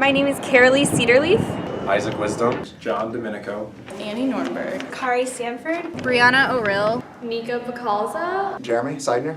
My name is Carolee Cedarleaf. Isaac Wisdom. John Domenico. Annie Nornberg. Kari Stanford. Brianna O'Rill. Nikka Bacalzo. Jeremy Seidner.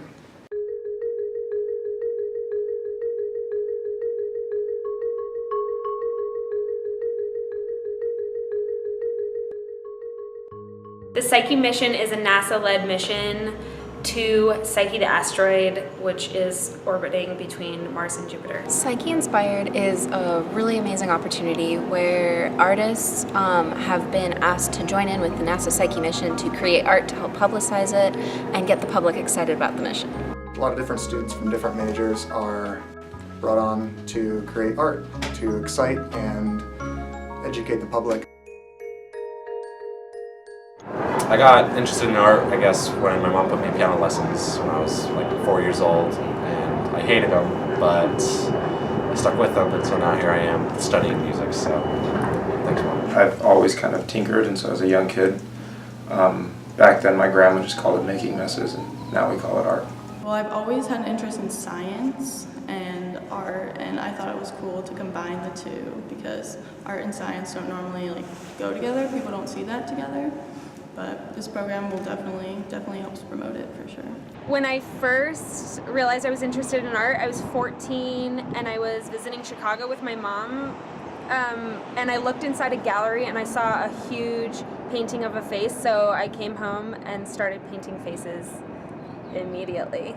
The Psyche mission is a NASA-led mission to Psyche, the asteroid, which is orbiting between Mars and Jupiter. Psyche Inspired is a really amazing opportunity where artists have been asked to join in with the NASA Psyche mission to create art to help publicize it and get the public excited about the mission. A lot of different students from different majors are brought on to create art, to excite and educate the public. I got interested in art, I guess, when my mom put me in piano lessons when I was like 4 years old, and I hated them, but I stuck with them, and so now here I am studying music, so thanks, Mom. I've always kind of tinkered, and so as a young kid, back then my grandma just called it making messes, and now we call it art. Well, I've always had an interest in science and art, and I thought it was cool to combine the two because art and science don't normally go together. People don't see that together. But this program will definitely helps promote it for sure. When I first realized I was interested in art, I was 14 and I was visiting Chicago with my mom. And I looked inside a gallery and I saw a huge painting of a face, so I came home and started painting faces immediately.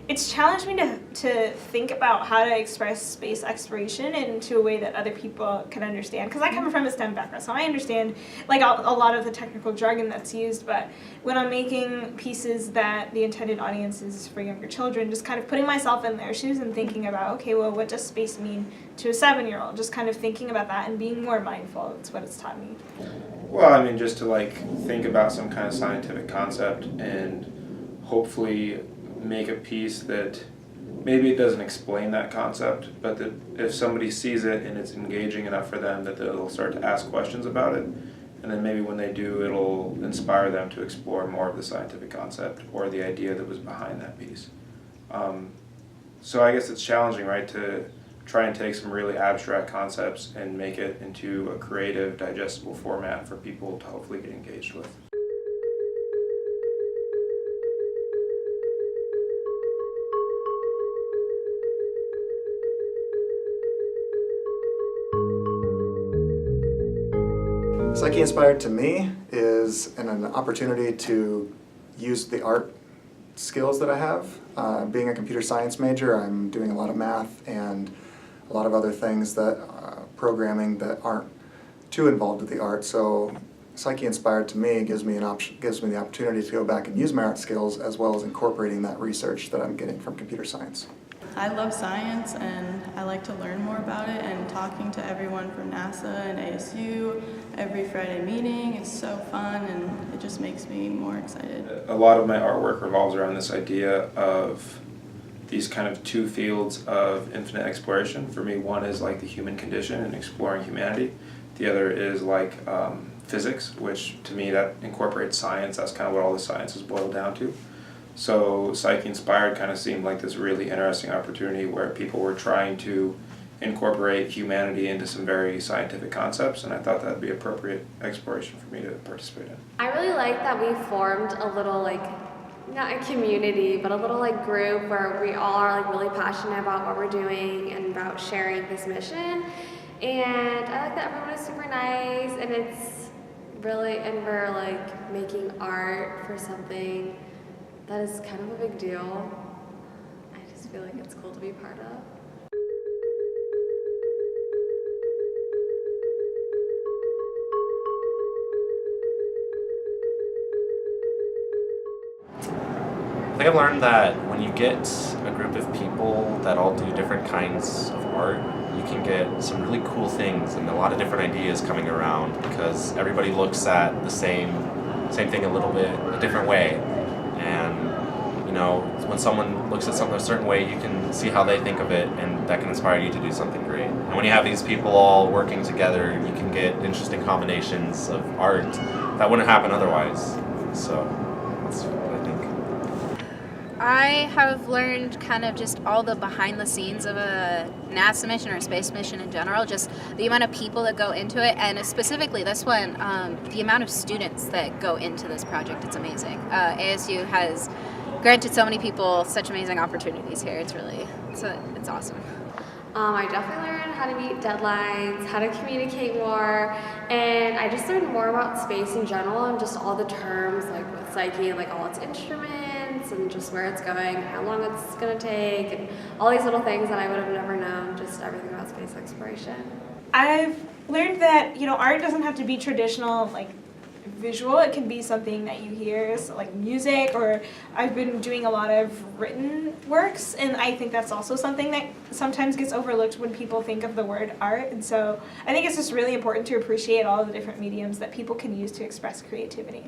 It's challenged me to think about how to express space exploration into a way that other people can understand. Because I come from a STEM background, so I understand a lot of the technical jargon that's used. But when I'm making pieces that the intended audience is for younger children, just kind of putting myself in their shoes and thinking about, okay, well, what does space mean to a 7-year-old? Just kind of thinking about that and being more mindful. It's what it's taught me. Well, I mean, just to think about some kind of scientific concept and hopefully make a piece that maybe it doesn't explain that concept, but that if somebody sees it and it's engaging enough for them that they'll start to ask questions about it, and then maybe when they do, it'll inspire them to explore more of the scientific concept or the idea that was behind that piece. So I guess it's challenging, right, to try and take some really abstract concepts and make it into a creative, digestible format for people to hopefully get engaged with. Psyche Inspired to me is an opportunity to use the art skills that I have. Being a computer science major, I'm doing a lot of math and a lot of other things that programming that aren't too involved with the art. So Psyche Inspired to me gives me the opportunity to go back and use my art skills as well as incorporating that research that I'm getting from computer science. I love science and I like to learn more about it, and talking to everyone from NASA and ASU every Friday meeting is so fun and it just makes me more excited. A lot of my artwork revolves around this idea of these kind of two fields of infinite exploration. For me, one is the human condition and exploring humanity. The other is physics, which to me that incorporates science. That's kind of what all the sciences boil down to. So Psyche Inspired kind of seemed like this really interesting opportunity where people were trying to incorporate humanity into some very scientific concepts, and I thought that would be appropriate exploration for me to participate in. I really like that we formed a little not a community, but a little group where we all are really passionate about what we're doing and about sharing this mission. And I like that everyone is super nice, and we're making art for something that is kind of a big deal. I just feel like it's cool to be part of. I think I've learned that when you get a group of people that all do different kinds of art, you can get some really cool things and a lot of different ideas coming around because everybody looks at the same thing a little bit a different way. And when someone looks at something a certain way, you can see how they think of it, and that can inspire you to do something great. And when you have these people all working together, you can get interesting combinations of art that wouldn't happen otherwise. So that's what I think. I have learned kind of just all the behind the scenes of a NASA mission or a space mission in general, just the amount of people that go into it, and specifically this one, the amount of students that go into this project. It's amazing. ASU has granted so many people such amazing opportunities here. It's awesome. I definitely learned how to meet deadlines, how to communicate more, and I just learned more about space in general and just all the terms, like with Psyche, like all its instruments and just where it's going, how long it's going to take, and all these little things that I would have never known, just everything about space exploration. I've learned that, art doesn't have to be traditional, like visual. It can be something that you hear, so like music, or I've been doing a lot of written works, and I think that's also something that sometimes gets overlooked when people think of the word art. And so I think it's just really important to appreciate all the different mediums that people can use to express creativity.